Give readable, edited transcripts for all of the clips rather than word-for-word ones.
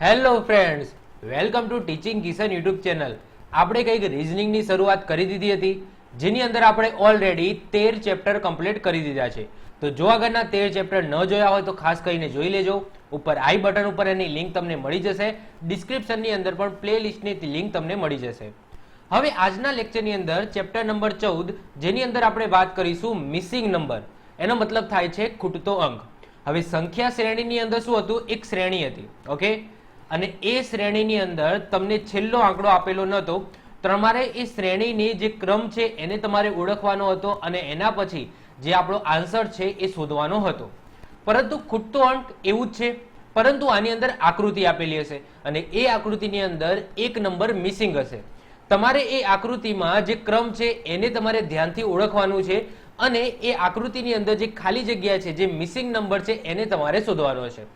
Hello friends, welcome to teaching Kishan YouTube channel. આપણે કંઈક રિઝનિંગની શરૂઆત કરી દીધી હતી, જેની અંદર આપણે ઓલરેડી 13 ચેપ્ટર કમ્પ્લીટ કરી દીધા છે. તો જો આગળના 13 ચેપ્ટર ન જોયા હોય તો ખાસ કરીને જોઈ લેજો. ઉપર આઈ બટન ઉપર એની લિંક તમને મળી જશે. ડિસ્ક્રિપ્શનની અંદર પણ પ્લેલિસ્ટની લિંક તમને મળી જશે. હવે આજના લેક્ચરની અંદર ચેપ્ટર નંબર 14, જેની અંદર આપણે વાત કરીશું મિસિંગ નંબર. એનો મતલબ થાય છે ખૂટતો અંક. હવે સંખ્યા શ્રેણીની અંદર શું હતું? એક શ્રેણી હતી. ઓકે, અને એ શ્રેણીની અંદર તમને છેલ્લો આંકડો આપેલો નહોતો. તમારે એ શ્રેણીની જે ક્રમ છે એને તમારે ઓળખવાનો હતો અને એના પછી જે આપણો આન્સર છે એ શોધવાનો હતો. પરંતુ ખૂટતો અંક એવું જ છે, પરંતુ આની અંદર આકૃતિ આપેલી હશે અને એ આકૃતિની અંદર એક નંબર મિસિંગ હશે. તમારે એ આકૃતિમાં જે ક્રમ છે એને તમારે ધ્યાનથી ઓળખવાનું છે અને એ આકૃતિની અંદર જે ખાલી જગ્યા છે, જે મિસિંગ નંબર છે, એને તમારે શોધવાનો છે.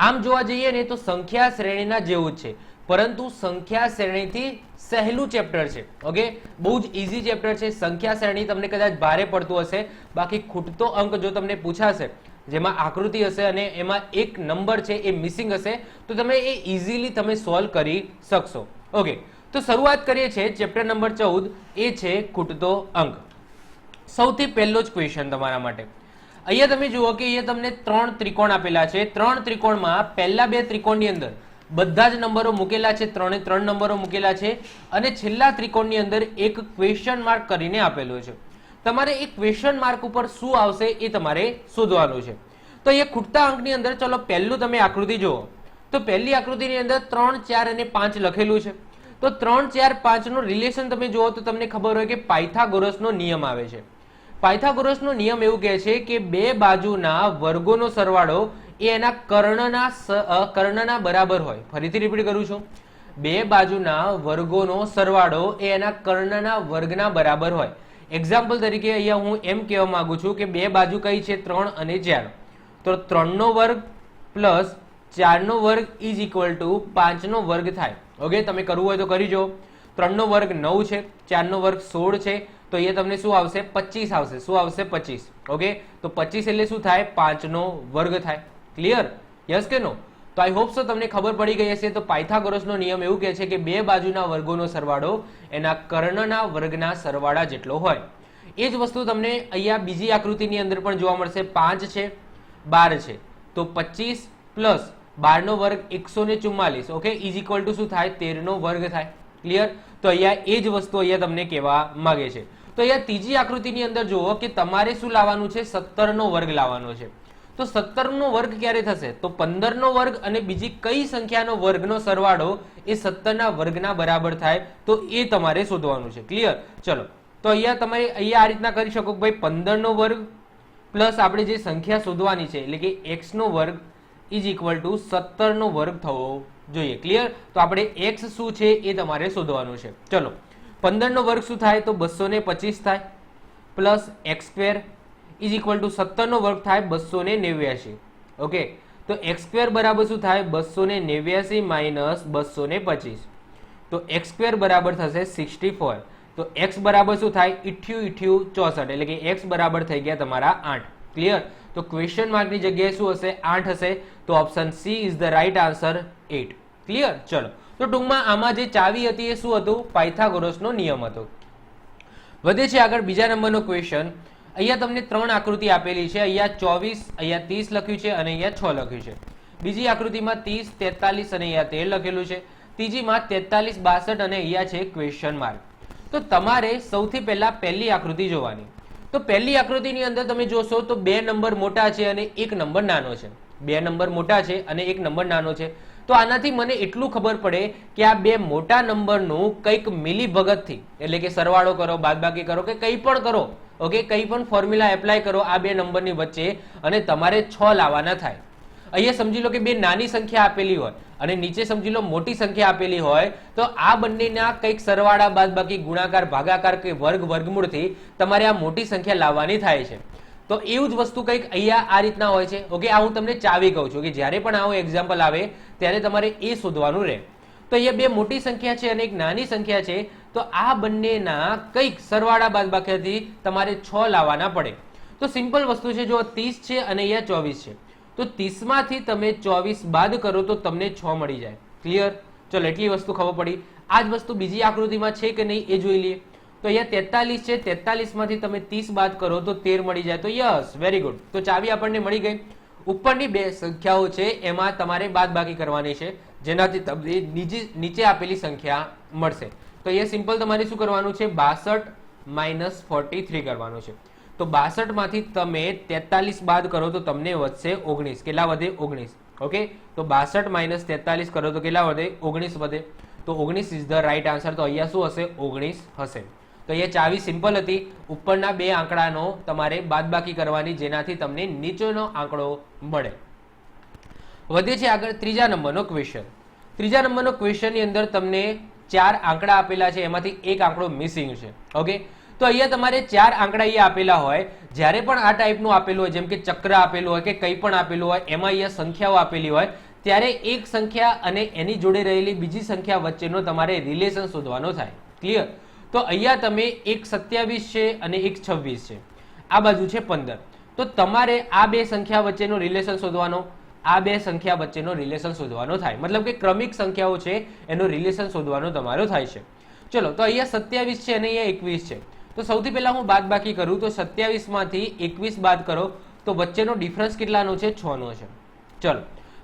આમ જોવા જઈએ ને તો સંખ્યા શ્રેણીના જેવું જ છે, પરંતુ સંખ્યા શ્રેણીથી સહેલું ચેપ્ટર છે. ઓકે, બહુ જ ઇઝી ચેપ્ટર છે. સંખ્યા શ્રેણી તમને કદાચ ભારે પડતું હશે, બાકી ખૂટતો અંક જો તમને પૂછાશે જેમાં આકૃતિ હશે અને એમાં એક નંબર છે એ મિસિંગ હશે, તો તમે એ ઇઝીલી તમે સોલ્વ કરી શકશો. ઓકે, તો શરૂઆત કરીએ છીએ ચેપ્ટર નંબર 14, એ છે ખૂટતો અંક. સૌથી પહેલો જ ક્વેશ્ચન તમારા માટે. અહીંયા તમે જુઓ કે અહીંયા તમને 3 ત્રિકોણ આપેલા છે. 3 ત્રિકોણમાં પહેલા 2 ત્રિકોણની અંદર બધા જ નંબરો મૂકેલા છે, 3 3 નંબરો મૂકેલા છે અને છેલ્લા ત્રિકોણની અંદર એક ક્વેશ્ચન માર્ક કરીને આપેલો છે. તમારે એ ક્વેશ્ચન માર્ક ઉપર શું આવશે એ તમારે શોધવાનું છે. તો અહીંયા ખૂટતા અંકની અંદર ચલો પહેલું તમે આકૃતિ જુઓ તો પહેલી આકૃતિની અંદર 3 4 અને 5 લખેલું છે. તો 3 4 5 નું રિલેશન તમે જુઓ તો તમને ખબર હોય કે પાયથાગોરસનો નિયમ આવે છે. પાયથાગોરસનો નિયમ એવું કહે છે કે બે બાજુના વર્ગોનો સરવાળો એ એના કર્ણના બરાબર હોય. ફરીથી રિપીટ કરું છું, બે બાજુના વર્ગોનો સરવાળો એ એના કર્ણના વર્ગના બરાબર હોય. એક્ઝામ્પલ તરીકે અહીંયા હું એમ કહેવા માંગુ છું કે બે બાજુ કઈ છે? 3 અને 4. તો 3 નો વર્ગ પ્લસ 4 નો વર્ગ ઇઝ ઇક્વલ ટુ 5 નો વર્ગ થાય. ઓકે, તમે કરવું હોય તો કરી જો. 3 નો વર્ગ 9 છે, 4 નો વર્ગ 16 છે, તો એ તમને શું આવશે? 25 આવશે. શું આવશે? 25. ઓકે, તો 25 એટલે શું થાય? 5 નો વર્ગ થાય. ક્લિયર? યસ કે નો? તો આઈ હોપ સો તમને ખબર પડી ગઈ હશે. તો પાયથાગોરસનો નિયમ એવું કહે છે કે બે બાજુના વર્ગોનો સરવાળો એના કર્ણના વર્ગના સરવાળા જેટલો હોય. એ જ વસ્તુ તમને અહીંયા બીજી આકૃતિની અંદર પણ જોવા મળશે. 5 છે, 12 છે, તો 25 પ્લસ 12 નો વર્ગ 144. ઓકે, ઇઝ ઇક્વલ ટુ શું થાય? 13 નો વર્ગ થાય. ક્લિયર? તો અહીંયા એ જ વસ્તુ અહીંયા તમને કહેવા માંગે છે. તો અહીંયા ત્રીજી આકૃતિની અંદર જુઓ કે તમારે શું લાવવાનું છે? 17 નો વર્ગ લાવવાનો છે. તો 17 નો વર્ગ ક્યારે થશે? તો 15 નો વર્ગ અને બીજી કઈ સંખ્યાનો વર્ગનો સરવાળો એ 17 ના વર્ગના બરાબર થાય, તો એ તમારે શોધવાનું છે. ક્લિયર? ચલો, તો અહીંયા તમે અહીંયા આ રીતના કરી શકો કે ભાઈ 15 નો વર્ગ પ્લસ આપણે જે સંખ્યા શોધવાની છે એટલે કે x નો વર્ગ ઇઝ ઇક્વલ ટુ 17 નો વર્ગ થવો જોઈએ. ક્લિયર? તો આપણે x શું છે એ તમારે શોધવાનું છે. ચલો, 15 નો વર્ગ શું થાય? તો 225 થાય plus x square is equal to 17 નો વર્ગ થાય 289. ઓકે, તો x સ્ક્વેર બરાબર શું થાય? 289 માઇનસ 225. તો x સ્ક્વેર બરાબર થશે 64. તો x બરાબર શું થાય? 88 64, એટલે કે x બરાબર થઈ ગયા તમારા 8. ક્લિયર? તો ક્વેશ્ચન માર્કની જગ્યાએ શું હશે? 8 હશે. તો option she is the right answer, 8. Clear? ચલો, તો ટૂંકમાં આમાં જે ચાવી હતી એ શું હતું? પાયથાગોરસનો નિયમ હતો. વધે છે આગળ બીજા નંબરનો ક્વેશ્ચન. અહીંયા તમને 3 આકૃતિ આપેલી છે. અહીંયા 24, અહીંયા 30 લખ્યું છે અને અહીંયા 6 લખ્યું છે. બીજી આકૃતિમાં 30, 43 અને અહીંયા 13 લખેલું છે. ત્રીજીમાં 43, 62 અને અહીંયા છે ક્વેશ્ચન માર્ક. તો તમારે સૌથી પહેલા પહેલી આકૃતિ જોવાની. તો પહેલી આકૃતિની અંદર તમે જોશો તો 2 નંબર મોટા છે અને 1 નંબર નાનો છે. 2 નંબર મોટા છે અને 1 નંબર નાનો છે. તો આનાથી મને એટલું ખબર પડે કે આ બે મોટા નંબરનું કંઈક મિલીભગતથી, એટલે કે સરવાળો કરો, બાદબાકી કરો કે કંઈ પણ કરો, ઓકે, કંઈ પણ ફોર્મ્યુલા એપ્લાય કરો આ બે નંબરની વચ્ચે અને તમારે 6 લાવવાના થાય. અહીંયા સમજી લો કે બે નાની સંખ્યા આપેલી હોય અને નીચે સમજી લો મોટી સંખ્યા આપેલી હોય, તો આ બંનેના કંઈક સરવાળા, બાદબાકી, ગુણાકાર, ભાગાકાર કે વર્ગમૂળથી તમારે આ મોટી સંખ્યા લાવવાની થાય છે. તો એવું જ વસ્તુ કંઈક અહીંયા આ રીતના હોય છે. ઓકે, આ હું તમને ચાવી કહું છું કે જ્યારે પણ આવું એક્ઝામ્પલ આવે ત્યારે તમારે એ શોધવાનું રહે. તો અહીંયા બે મોટી સંખ્યા છે અને એક નાની સંખ્યા છે. તો આ બંનેના કંઈક સરવાળા બાદબાકીથી તમારે 6 લાવવાના પડે. તો સિમ્પલ વસ્તુ છે. જો 30 છે અને અહીંયા 24 છે, તો 30 માંથી તમે 24 બાદ કરો તો તમને 6 મળી જાય. ક્લિયર? ચલો એટલી વસ્તુ ખબર પડી. આ જ વસ્તુ બીજી આકૃતિમાં છે કે નહીં એ જોઈ લઈએ. તો અહીંયા 43 છે, 43 માંથી તમે 30 બાદ કરો તો 13 મળી જાય. તો યસ, વેરી ગુડ. તો ચાવી આપણને મળી ગઈ. ઉપરની બે સંખ્યાઓ છે એમાં તમારે બાદબાકી કરવાની છે, જેનાથી તમને નીચે આપેલી સંખ્યા મળશે. તો અહીંયા સિમ્પલ તમારે શું કરવાનું છે? 62 માઇનસ 43 કરવાનું છે. તો 62 માંથી તમે 43 બાદ કરો તો તમને વધશે 19. કેટલા વધે? 19. ઓકે, તો 62 માઇનસ 43 કરો તો કેટલા વધે? 19 વધે. તો 19 ઇઝ ધ રાઈટ આન્સર. તો અહીંયા શું હશે? 19 હશે. તો અહીંયા ચાવી સિમ્પલ હતી. ઉપરના બે આંકડાનો તમારે બાદબાકી કરવાની, જેનાથી તમને નીચેનો આંકડો મળે. વધે છે આગળ ત્રીજા નંબરનો ક્વેશ્ચન. ત્રીજા નંબરનો ક્વેશ્ચન ની અંદર તમને 4 આંકડા આપેલા છે, એમાંથી એક આંકડો મિસિંગ છે. ઓકે, તો અહીંયા તમારે 4 આંકડા અહીંયા આપેલા હોય, જ્યારે પણ આ ટાઈપનું આપેલું હોય, જેમ કે ચક્ર આપેલું હોય કે કંઈ પણ આપેલું હોય, એમાં અહીંયા સંખ્યાઓ આપેલી હોય, ત્યારે એક સંખ્યા અને એની જોડે રહેલી બીજી સંખ્યા વચ્ચેનો તમારે રિલેશન શોધવાનો થાય. ક્લિયર? તો અહીંયા તમે એક 27 છે અને એક 26 છે, આ બાજુ છે 15. તો તમારે આ બે સંખ્યા વચ્ચેનો રિલેશન શોધવાનો, આ બે સંખ્યા વચ્ચેનો રિલેશન શોધવાનો થાય. મતલબ કે ક્રમિક સંખ્યાઓ છે એનો રિલેશન શોધવાનો તમારો થાય છે. ચલો, તો અહીંયા 27 છે અને અહીંયા 21 છે. તો સૌથી પહેલા હું બાદબાકી કરું તો 27 માંથી 21 બાદ કરો તો વચ્ચેનો ડિફરન્સ કેટલાનો છે? 6 નો છે. ચલો,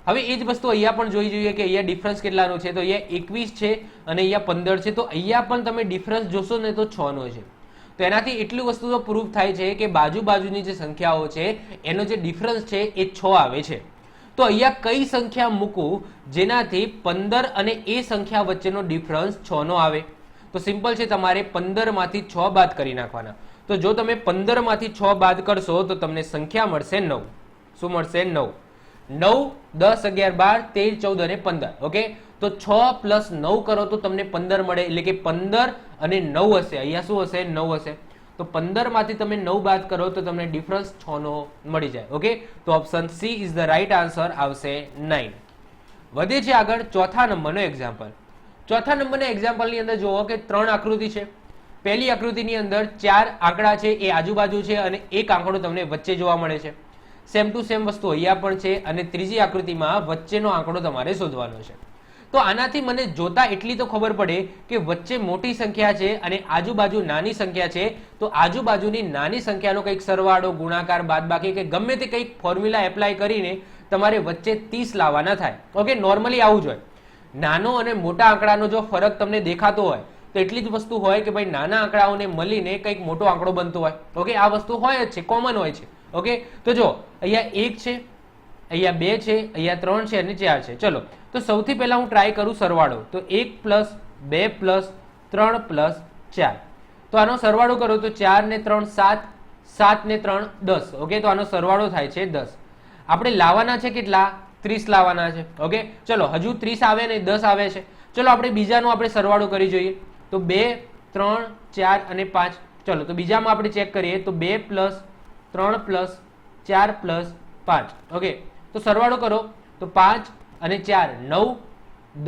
હવે એ જ વસ્તુ અહીંયા પણ જોઈ જોઈએ કે અહીંયા ડિફરન્સ કેટલાનો છે. તો અહીંયા 21 છે અને અહીંયા 15 છે. તો અહીંયા પણ તમે ડિફરન્સ જોશો ને તો 6 નો છે. તો એનાથી એટલી વસ્તુ તો પ્રૂફ થાય છે કે બાજુની જે સંખ્યાઓ છે એનો જે ડિફરન્સ છે એ 6 આવે છે. તો અહીંયા કઈ સંખ્યા મૂકું જેનાથી 15 અને એ સંખ્યા વચ્ચેનો ડિફરન્સ 6 નો આવે? તો સિમ્પલ છે, તમારે 15 માંથી 6 બાદ કરી નાખવાના. તો જો તમે 15 માંથી 6 બાદ કરશો તો તમને સંખ્યા મળશે 9. શું મળશે? 9. 9, 10, 11, 12, 13, 14 અને 15. ઓકે, તો 6 પ્લસ 9 કરો તો તમને 15 મળે, એટલે કે 15 અને 9 હશે. અહીંયા શું હશે? 9 હશે. તો 15 માંથી તમે 9 બાદ કરો તો તમને ડિફરન્સ 6 નો મળી જાય. ઓકે, તો option she is the right answer, આવશે 9. વધે છે આગળ ચોથા નંબરનો એક્ઝામ્પલ. ચોથા નંબરના એક્ઝામ્પલની અંદર જુઓ કે 3 આકૃતિ છે. પહેલી આકૃતિની અંદર 4 આંકડા છે એ આજુબાજુ છે અને એક આંકડો તમને વચ્ચે જોવા મળે છે. સેમ ટુ સેમ વસ્તુ અહીંયા પણ છે અને ત્રીજી આકૃતિમાં વચ્ચેનો આંકડો તમારે શોધવાનો છે. તો આનાથી મને જોતા એટલી તો ખબર પડે કે વચ્ચે મોટી સંખ્યા છે અને આજુબાજુ નાની સંખ્યા છે. તો આજુબાજુની નાની સંખ્યાનો કંઈક સરવાળો, ગુણાકાર, બાદબાકી કે ગમે તે કંઈક ફોર્મ્યુલા એપ્લાય કરીને તમારે વચ્ચે 30 લાવવાના થાય. ઓકે, નોર્મલી આવું જ હોય. નાનો અને મોટા આંકડાનો જો ફરક તમને દેખાતો હોય તો એટલી જ વસ્તુ હોય કે ભાઈ નાના આંકડાઓને મળીને કંઈક મોટો આંકડો બનતો હોય. ઓકે, આ વસ્તુ હોય જ છે, કોમન હોય છે. ઓકે, તો જો અહીંયા 1 છે, અહીંયા 2 છે, અહીંયા 3 છે અને 4 છે. ચલો, તો સૌથી પહેલા હું ટ્રાય કરું સરવાળો. તો 1 પ્લસ 2 પ્લસ 3 પ્લસ 4. તો આનો સરવાળો કરો તો 4 ને 3 7, 7 ને 3 10. ઓકે, તો આનો સરવાળો થાય છે 10. આપણે લાવવાના છે કેટલા? 30 લાવવાના છે. ઓકે, ચલો, હજુ 30 આવે ને 10 આવે છે. ચલો આપણે બીજાનો આપણે સરવાળો કરી જોઈએ. તો 2, 3, 4 અને 5. ચલો, તો બીજામાં આપણે ચેક કરીએ તો 2 પ્લસ 3 પ્લસ 4 પ્લસ 5. ઓકે, તો સરવાળો કરો તો 5 અને 4 9,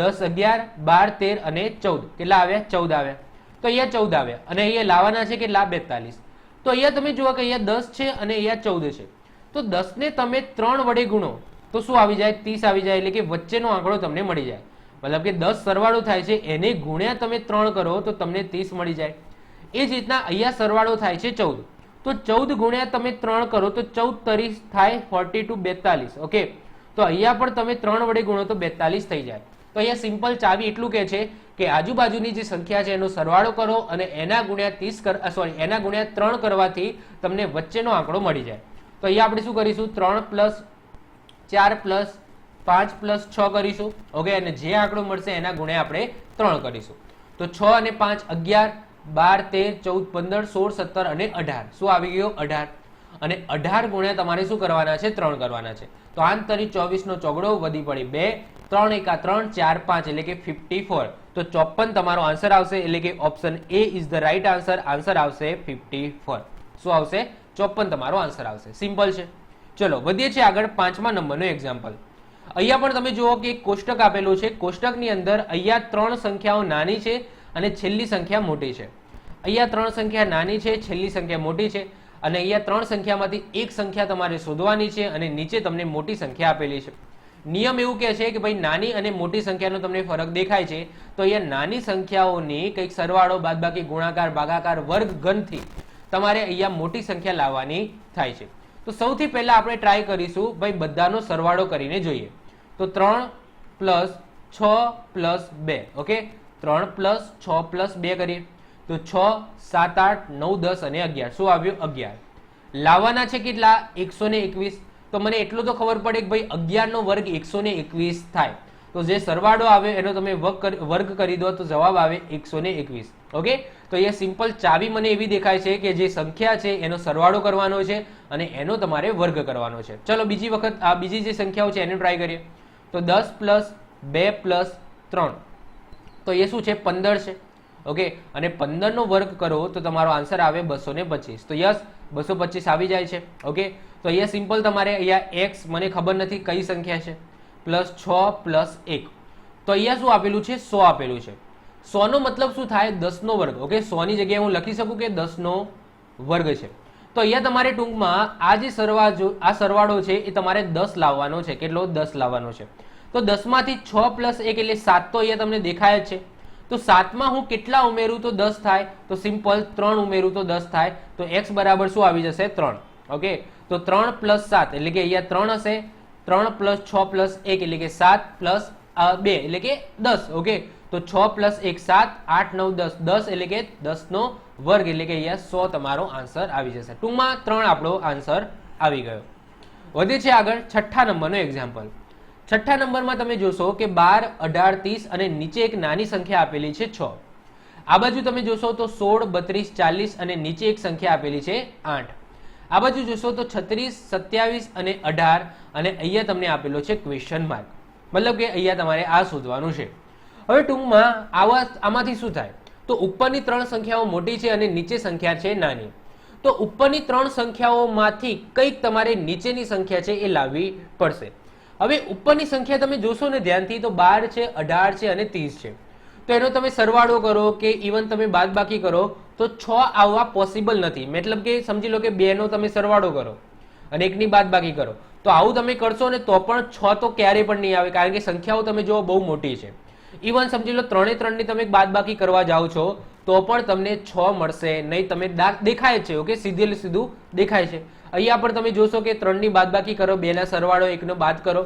10, 11, 12, 13 અને 14. કેટલા આવ્યા? 14 આવ્યા. તો અહીંયા 14 આવ્યા અને અહીંયા લાવવાના છે કેટલા? 42. તો અહીંયા તમે જુઓ કે અહીંયા 10 છે અને અહીંયા 14 છે. તો 10 ને તમે 3 વડે ગુણો તો શું આવી જાય? 30 આવી જાય. એટલે કે વચ્ચેનો આંકડો તમને મળી જાય. મતલબ કે 10 સરવાળો થાય છે એને ગુણ્યા તમે 3 કરો તો તમને 30 મળી જાય. એ જ રીતના અહીંયા સરવાળો થાય છે 14. તો 14 ગુણ્યા તમે 3 કરો તો 14 30 થાય 42, 42. ઓકે, તો અહીંયા પણ તમે 3 વડે ગુણો તો 42 થઈ જાય. તો અહીંયા સિમ્પલ ચાવી એટલું કહે છે કે આજુબાજુની જે સંખ્યા છે એનો સરવાળો કરો અને એના ગુણ્યા એના ગુણ્યા 3 કરવાથી તમને વચ્ચેનો આંકડો મળી જાય. તો અહીંયા આપણે શું કરીશું? 3 પ્લસ 4 પ્લસ 5 પ્લસ 6 કરીશું. ઓકે, અને જે આંકડો મળશે એના ગુણ્યા આપણે 3 કરીશું. તો 6 અને 5 11, 12, 13, 14, 15, 16, 17 અને 18. શું આવી ગયો? 18. અને 18 ગુણ્યા તમારે શું કરવાના છે? 3 કરવાના છે. તો 8 તરી 24 નો ચોગડો વધી પડી 2, 3 એકા 3, 4 5 એટલે કે 54. તો 54 તમારો આન્સર આવશે. એટલે કે option A is the right answer. Answer આવશે 54. શું આવશે? 54 તમારો આન્સર આવશે. સિમ્પલ છે. ચલો વધીએ છીએ આગળ 5મા નંબરનો એક્ઝામ્પલ. અહીંયા પણ તમે જુઓ કે એક કોષ્ટક આપેલું છે. કોષ્ટકની અંદર અહીંયા 3 સંખ્યાઓ નાની છે અને છેલ્લી સંખ્યા મોટી છે. અહીંયા 3 સંખ્યા નાની છે, છેલ્લી સંખ્યા મોટી છે. અને અહીંયા 3 સંખ્યામાંથી એક સંખ્યા તમારે શોધવાની છે અને નીચે તમને મોટી સંખ્યા આપેલી છે. નિયમ એવું કહે છે કે ભાઈ નાની અને મોટી સંખ્યાનો તમને ફરક દેખાય છે તો અહીંયા નાની સંખ્યાઓની કંઈક સરવાળો, બાદબાકી, ગુણાકાર, ભાગાકાર, વર્ગ, ઘનથી તમારે અહીંયા મોટી સંખ્યા લાવવાની થાય છે. તો સૌથી પહેલા આપણે ટ્રાય કરીશું ભાઈ બધાનો સરવાળો કરીને જોઈએ. તો 3 + 6 + 2, ઓકે, 3 + 6 + 2 કરીએ તો 6, 7, 8, 9, 10 અને 11. શું આવ્યું? 11. લાવવાના છે કેટલા? 121. તો મને એટલું તો ખબર પડે કે ભાઈ 11 નો વર્ગ 121 થાય. તો જે સરવાળો આવે એનો તમે વર્ગ કરી દો તો જવાબ આવે 121. ઓકે, તો અહીંયા સિમ્પલ ચાવી મને એવી દેખાય છે કે જે સંખ્યા છે એનો સરવાળો કરવાનો છે અને એનો તમારે વર્ગ કરવાનો છે. ચલો બીજી વખત આ બીજી જે સંખ્યાઓ છે એને ટ્રાય કરીએ. તો 10 + 2 + 3, તો એ શું છે? 15 છે. ઓકે, અને 15 નો વર્ગ કરો તો તમારો આન્સર આવે 225. તો યસ, 225 આવી જાય છે. ઓકે, તો અહીંયા સિમ્પલ તમારે અહીંયા x મને ખબર નથી કઈ સંખ્યા છે, +6 + 1. તો અહીંયા શું આપેલું છે? 100 આપેલું છે. 100 નો મતલબ શું થાય? 10 નો વર્ગ. ઓકે, 100 ની જગ્યાએ હું લખી શકું કે 10 નો વર્ગ છે. તો અહીંયા તમારે ટૂંકમાં આ જે સરવાળો છે એ તમારે 10 લાવવાનો છે. કેટલો? 10 લાવવાનો છે. તો 10 માંથી 6 + 1 એટલે 7 તો અહીંયા તમને દેખાય જ છે. તો 7 માં હું કેટલા ઉમેરું તો 10 થાય? તો સિમ્પલ 3 ઉમેરું તો 10 થાય. તો x બરાબર શું આવી જશે? 3. ઓકે, તો 3 + 7 એટલે કે અહીંયા 3 હશે. 3 + 6 + 1 એટલે કે 7 + 2 એટલે કે 10. ઓકે, તો 6 + 1 7, 8, 9, 10, 10 એટલે કે 10 નો વર્ગ એટલે કે અહીંયા 100 તમારો આન્સર આવી જશે. ટૂંકમાં 3 આપણો આન્સર આવી ગયો. વધે છે આગળ છઠ્ઠા નંબરનો એક્ઝામ્પલ. છઠ્ઠા નંબરમાં તમે જોશો કે 12, 18, 30 અને નીચે એક નાની સંખ્યા આપેલી છે 6. આ બાજુ તમે જોશો તો 16, 32, 40 અને નીચે એક સંખ્યા આપેલી છે 8. આ બાજુ જોશો તો 36, 27 અને 18 અને અહીંયા તમને આપેલો છે ક્વેશ્ચન માર્ક. મતલબ કે અહીંયા તમારે આ શોધવાનું છે. હવે ટૂંકમાં આમાંથી શું થાય? તો ઉપરની 3 સંખ્યાઓ મોટી છે અને નીચે સંખ્યા છે નાની. તો ઉપરની 3 સંખ્યાઓમાંથી કંઈક તમારે નીચેની સંખ્યા છે એ લાવવી પડશે. હવે ઉપરની સંખ્યા તમે જોશો ને ધ્યાનથી તો 12 છે, 18 છે અને 30 છે. તો એનો તમે સરવાળો કરો કે ઇવન તમે બાદબાકી કરો તો 6 આવવા પોસિબલ નથી. મતલબ કે સમજી લો કે 2 નો તમે સરવાળો કરો અને 1 ની બાદબાકી કરો તો આવું તમે કરશો ને તો પણ 6 તો ક્યારેય પણ નહીં આવે, કારણ કે સંખ્યાઓ તમે જો બહુ મોટી છે. ઇવન સમજી લો 3 ની તમે બાદબાકી કરવા જાઓ છો તો પણ તમને 6 મળશે નહીં. તમે દેખાય છે. ઓકે, સીધું દેખાય છે. અહીંયા પણ તમે જોશો કે 3 ની બાદબાકી કરો, 2 ના સરવાળો 1 નો બાદ કરો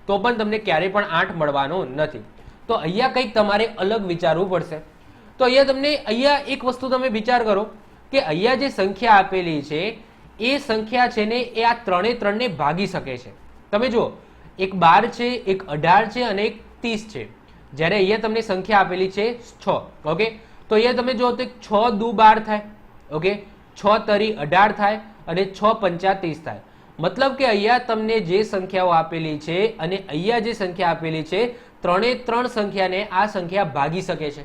તો પણ તમને ક્યારેય પણ 8 મળવાનો નથી. તો અહીંયા કંઈક તમારે અલગ વિચારવું પડશે. તો અહીંયા એક વસ્તુ તમે વિચાર કરો કે અહીંયા જે સંખ્યા આપેલી છે એ સંખ્યા છે ને એ આ 3 ને ભાગી શકે છે. તમે જુઓ, એક 12 છે, એક 18 છે અને એક 30 છે. જ્યારે અહીંયા તમને સંખ્યા આપેલી છે 6. ઓકે, તો અહીંયા તમે જુઓ તો 6 દુ 12 થાય. ઓકે, 6 તરી 18 થાય અને 6 પંચા 30 થાય. મતલબ કે અહીંયા તમને જે સંખ્યાઓ આપેલી છે અને અહીંયા જે સંખ્યા આપેલી છે 3 સંખ્યાને આ સંખ્યા ભાગી શકે છે.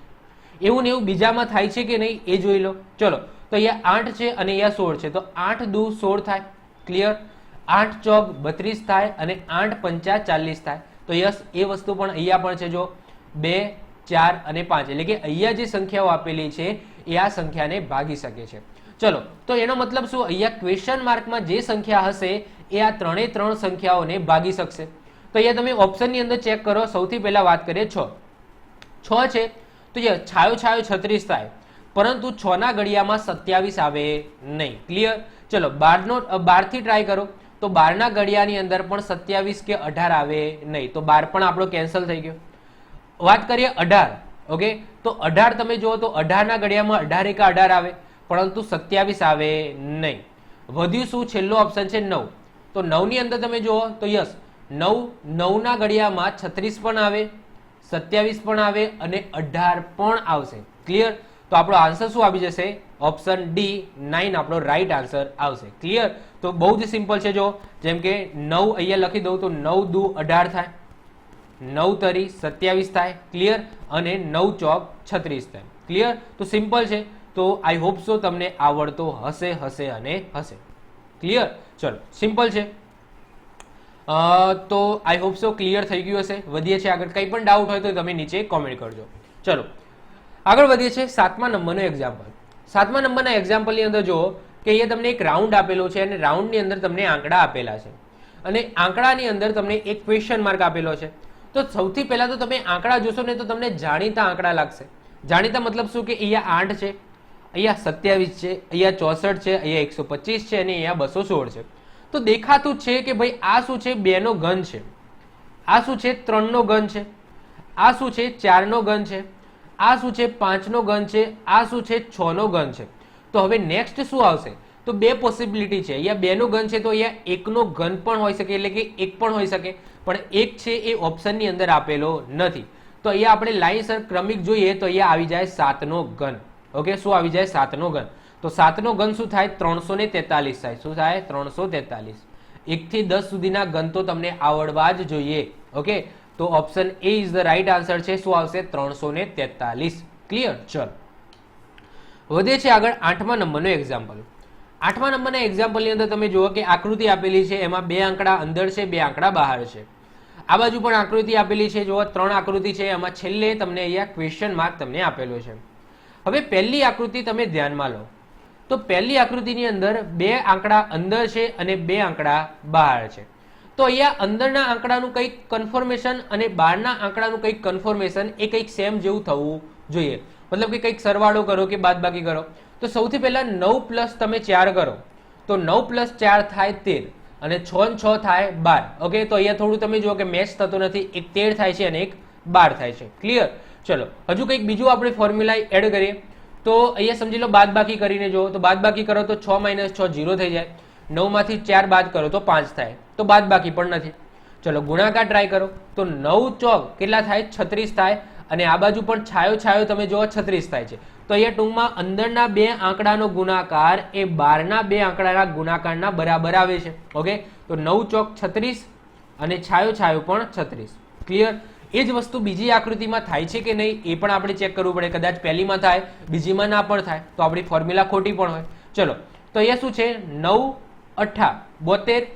એવું ને એવું બીજામાં થાય છે કે નહીં એ જોઈ લો. ચલો, તો અહીંયા 8 છે અને અહીંયા 16 છે. તો 8 દુ 16 થાય. ક્લિયર? 8 ચોક 32 થાય અને 8 પંચા 40 થાય. તો યસ, એ વસ્તુ પણ અહીંયા પણ છે. જો 2, 4 અને 5 એટલે કે અહીંયા જે સંખ્યાઓ આપેલી છે એ આ સંખ્યાને ભાગી શકે છે. ચલો, તો એનો મતલબ શું? અહીંયા ક્વેશ્ચન માર્કમાં જે સંખ્યા હશે એ આ 3 સંખ્યાઓને ભાગી શકશે. તો અહીંયા તમે ઓપ્શનની અંદર ચેક કરો. સૌથી પહેલા વાત કરીએ 6 છે તો છાયો 36 થાય, પરંતુ 6 ના ઘડિયામાં 27 આવે નહીં. ક્લિયર? ચલો 12 થી ટ્રાય કરો તો 12 ના ઘડિયાની અંદર પણ 27 કે 18 આવે નહીં. તો 12 પણ આપણો કેન્સલ થઈ ગયો. વાત કરીએ 18. ઓકે, તો 18 તમે જુઓ તો 18 ના ઘડિયામાં 18 એકા 18 આવે, પરંતુ 27 આવે નહીં. વધ્યું શું? છેલ્લો ઓપ્શન છે 9. તો 9 ની અંદર તમે જુઓ તો યસ, 9 ના ઘડિયામાં 36 પણ આવે, 27 પણ આવે અને 18 પણ આવશે. ક્લિયર? તો આપણો આન્સર શું આવી જશે? ઓપ્શન ડી 9 આપણો રાઈટ આન્સર આવશે. ક્લિયર? તો બહુ જ સિમ્પલ છે. જો જેમ કે 9 અહીંયા લખી દઉં તો 9 દુ 18 થાય, 9 તરી 27 થાય. ક્લિયર? અને 9 ચોક 36 થાય. ક્લિયર? તો સિમ્પલ છે. તો આઈ હોપ સો તમને આવડતો હશે અને હશે. ક્લિયર? ચલો, સિમ્પલ છે. તો આઈ હોપ સો ક્લિયર થઈ ગયું હશે. વધીએ છીએ આગળ. કંઈ પણ ડાઉટ હોય તો તમે નીચે કોમેન્ટ કરજો. ચલો આગળ વધીએ છીએ 7મા નંબરનો એક્ઝામ્પલ. 7મા નંબરના એક્ઝામ્પલની અંદર જુઓ કે અહીંયા તમને એક રાઉન્ડ આપેલો છે અને રાઉન્ડની અંદર તમને આંકડા આપેલા છે અને આંકડાની અંદર તમને એક ક્વેશ્ચન માર્ક આપેલો છે. તો સૌથી પહેલા તો તમે આંકડા જોશો ને તો તમને જાણીતા આંકડા લાગશે. જાણીતા મતલબ શું કે અહીંયા 8 છે, અહીંયા 27 છે, અહીંયા 64 છે, અહીંયા 125 છે અને અહીંયા 216 છે. તો દેખાતું છે કે ભાઈ આ શું છે, 2 નો ઘન છે, આ શું છે, 3 નો ઘન છે, આ શું છે, 4 નો ઘન છે, આ શું છે, 5 નો ઘન છે, આ શું છે, 6 નો ઘન છે. તો હવે નેક્સ્ટ શું આવશે, તો બે પોસિબિલિટી છે. અહીંયા 2 નો ઘન છે તો અહીંયા 1 નો ઘન પણ હોઈ શકે, એટલે કે 1 પણ હોઈ શકે, પણ 1 છે એ ઓપ્શનની અંદર આપેલો નથી. તો અહીંયા આપણે લાઈનસર ક્રમિક જોઈએ તો અહીંયા આવી જાય 7 નો ઘન. ઓકે, શું આવી જાય, 7 નો ઘન. તો 7 નો ઘન શું થાય, 343 થાય. શું થાય, 343. 1 થી 10 સુધીના ઘન તો તમને આવડવા જ જોઈએ. ઓકે, તો option A is the right answer છે. શું આવશે, 343. ક્લિયર. ચલો વધે છે આગળ 8મા નંબરનો એક્ઝામ્પલ. 8મા નંબરના એક્ઝામ્પલની અંદર તમે જુઓ કે આકૃતિ આપેલી છે, એમાં 2 આંકડા અંદર છે, 2 આંકડા બહાર છે. આ બાજુ પણ આકૃતિ આપેલી છે, જુઓ 3 આકૃતિ છે, એમાં છેલ્લે તમને અહીંયા ક્વેશ્ચન માર્ક તમને આપેલો છે. હવે પહેલી આકૃતિ તમે ધ્યાનમાં લો તો પહેલી આકૃતિની અંદર 2 આંકડા અંદર છે અને 2 આંકડા બહાર છે. તો અહીંયા અંદરના આંકડાનું કંઈક કન્ફર્મેશન અને બહારના આંકડાનું કંઈક કન્ફર્મેશન એ કંઈક સેમ જેવું થવું જોઈએ. મતલબ કે કંઈક સરવાળો કરો કે બાદબાકી કરો. તો સૌથી પહેલા 9 પ્લસ તમે 4 કરો તો 9 પ્લસ 4 થાય 13 અને 6 ને 6 થાય 12. ઓકે, તો અહીંયા થોડું તમે જુઓ કે મેચ થતો નથી, એક 13 થાય છે અને એક 12 થાય છે. ક્લિયર. ચલો હજુ કંઈક બીજું આપણે ફોર્મ્યુલા એડ કરીએ. તો અહીંયા સમજી લો બાદબાકી કરીને જુઓ તો બાદબાકી કરો તો 6 - 6 0 થઈ જાય. 9 માંથી 4 બાદ કરો તો 5 થાય, તો બાદબાકી પણ નથી. ચલો ગુણાકાર ટ્રાય કરો તો 9 ચોક કેટલા થાય, 36 થાય અને આ બાજુ પણ છાયો છાયો તમે જુઓ 36 થાય છે. તો અહીંયા ટૂંકમાં અંદરના 2 આંકડાનો ગુણાકાર એ બહારના 2 આંકડાના ગુણાકારના બરાબર આવે છે. ઓકે, તો 9 ચોક 36 અને છાયો છાયો પણ 36. ક્લિયર. એ જ વસ્તુ બીજી આકૃતિમાં થાય છે કે નહીં એ પણ આપણે ચેક કરવું પડે. કદાચ પહેલીમાં થાય, બીજીમાં ના પણ થાય, તો આપણી ફોર્મ્યુલા ખોટી પણ હોય. ચલો તો અહીંયા શું છે, 9 8 72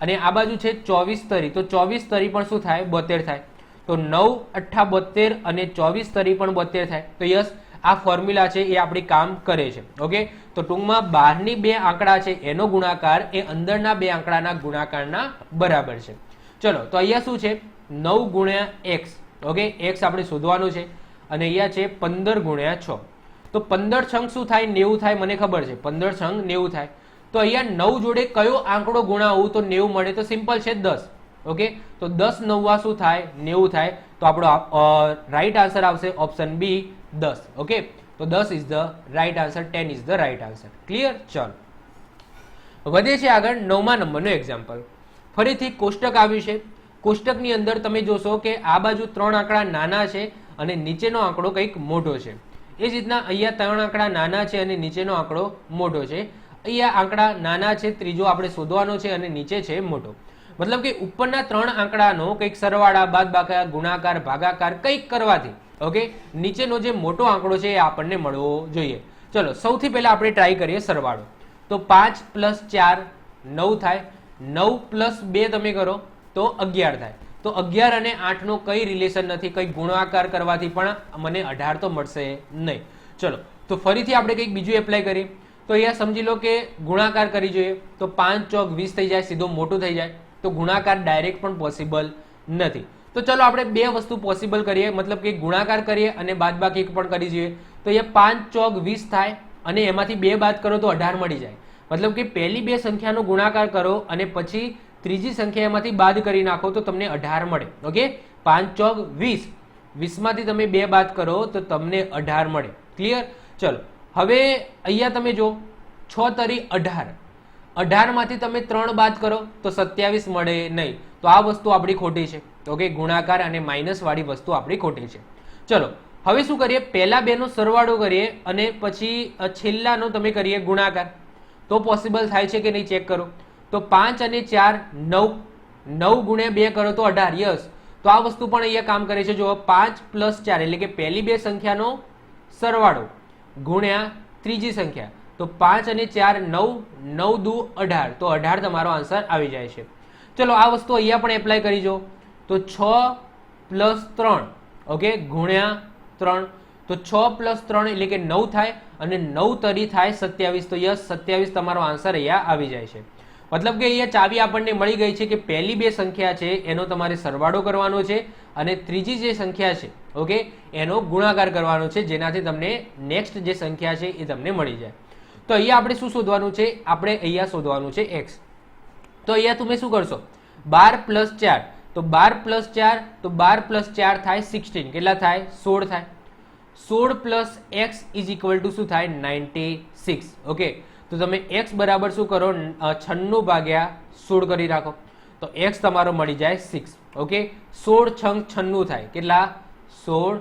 અને આ બાજુ છે 24 તરી, તો 24 તરી પણ શું થાય, 72 થાય. તો 9 8 72 અને 24 તરી પણ 72 થાય. તો યસ, આ ફોર્મ્યુલા છે એ આપણી કામ કરે છે. ઓકે, તો ટૂંકમાં બહારની 2 આંકડા છે એનો ગુણાકાર એ અંદરના 2 આંકડાના ગુણાકારના બરાબર છે. ચલો તો અહીંયા શું છે, 9 ગુણ્યા x. ઓકે, x આપણે શોધવાનું છે અને અહીંયા છે 15 ગુણ્યા 6. તો 15 છંગ શું થાય, 90 થાય. મને ખબર છે 15 છંગ 90 થાય. તો અહીંયા 9 જોડે કયો આંકડો ગુણાવું તો 90 મળે, તો સિમ્પલ છે 10. ઓકે, તો 10 9 શું થાય, 90 થાય. તો આપણો રાઈટ આન્સર આવશે ઓપ્શન બી 10. ઓકે, તો 10 is the right answer, 10 is the right answer. Clear. ચલો વધે છે આગળ 9મા નંબરનો એક્ઝામ્પલ. ફરીથી કોષ્ટક આવ્યું છે. કોષ્ટકની અંદર તમે જોશો કે આ બાજુ 3 આંકડા નાના છે અને નીચેનો આંકડો કંઈક મોટો છે. એ જ રીતના અહીંયા 3 આંકડા નાના છે અને નીચેનો આંકડો મોટો છે. અહીંયા આંકડા નાના છે, ત્રીજો આપણે શોધવાનો છે અને નીચે છે મોટો. મતલબ કે ઉપરના 3 આંકડાનો કંઈક સરવાળા બાદબાકી ગુણાકાર ભાગાકાર કંઈક કરવાથી ઓકે નીચેનો જે મોટો આંકડો છે એ આપણને મળવો જોઈએ. ચલો સૌથી પહેલા આપણે ટ્રાય કરીએ સરવાળો. તો 5 + 4 9 થાય, 9 + 2 તમે કરો તો 11 થાય. તો 11 અને 8 નો કઈ રિલેશન નથી, કઈ ગુણાકાર કરવાથી પણ મને 18 તો મળશે નહીં. ચલો તો ફરીથી આપણે કંઈક બીજું એપ્લાય કરીએ. તો અહીંયા સમજી લો કે ગુણાકાર કરી જોઈએ તો 5 ચોક 20 થઈ જાય, સીધો મોટું થઈ જાય. તો ગુણાકાર ડાયરેક્ટ પણ પોસિબલ નથી. તો ચલો આપણે બે વસ્તુ પોસિબલ કરીએ, મતલબ કે ગુણાકાર કરીએ અને બાદબાકી પણ કરી જોઈએ. તો અહીંયા 5 ચોક 20 થાય અને એમાંથી 2 બાદ કરો તો 18 મળી જાય. મતલબ કે પહેલી 2 સંખ્યાનો ગુણાકાર કરો અને પછી ત્રીજી સંખ્યા એમાંથી બાદ કરી નાખો તો તમને 18 મળે. ઓકે, 5 ચોક 20, 20 માંથી તમે 2 બાદ કરો તો તમને 18 મળે. ક્લિયર. ચલો હવે અહીંયા તમે જો 6 તરી 18, 18 માંથી તમે 3 બાદ કરો તો 27 મળે નહીં. તો આ વસ્તુ આપણી ખોટી છે. ઓકે, ગુણાકાર અને માઇનસ વાળી વસ્તુ આપણી ખોટી છે. ચલો હવે શું કરીએ, પહેલા 2 નો સરવાળો કરીએ અને પછી છેલ્લાનો તમે કરીએ ગુણાકાર. તો પોસિબલ થાય છે કે નહીં ચેક કરો. તો 5 અને 4 9, 9 ગુણ્યા 2 કરો તો 18. યસ, તો આ વસ્તુ પણ અહીંયા કામ કરે છે. જો 5 + 4 એટલે કે પહેલી 2 સંખ્યાનો સરવાળો ગુણ્યા ત્રીજી સંખ્યા. તો 5 અને 4 9, 9 દુ 18, તો 18 તમારો આન્સર આવી જાય છે. ચલો આ વસ્તુ અહીંયા પણ એપ્લાય કરી જો. તો 6 + 3 ઓકે ગુણ્યા 3, તો 6 + 3 એટલે કે 9 થાય અને 9 તરી થાય 27. તો યસ 27 તમારો આન્સર અહીંયા આવી જાય છે. મતલબ કે અહીંયા ચાવી આપણને મળી ગઈ છે કે પહેલી બે સંખ્યા છે એનો તમારે સરવાળો કરવાનો છે અને ત્રીજી જે સંખ્યા છે ઓકે એનો ગુણાકાર કરવાનો છે, જેનાથી તમને નેક્સ્ટ જે સંખ્યા છે એ તમને મળી જાય. તો અહીંયા આપણે શું શોધવાનું છે? આપણે અહીંયા શોધવાનું છે x. તો અહીંયા તમે શું કરશો? 12 + 4, તો 12 + 4 તો 12 + 4 થાય 16. કેટલા થાય? 16 થાય. 16 + x = શું થાય? 96. ઓકે, તો તમે x બરાબર શું કરો? 96/16 કરી રાખો તો x તમારો મળી જાય 6. ઓકે, 16 × 96 થાય. કેટલા? 16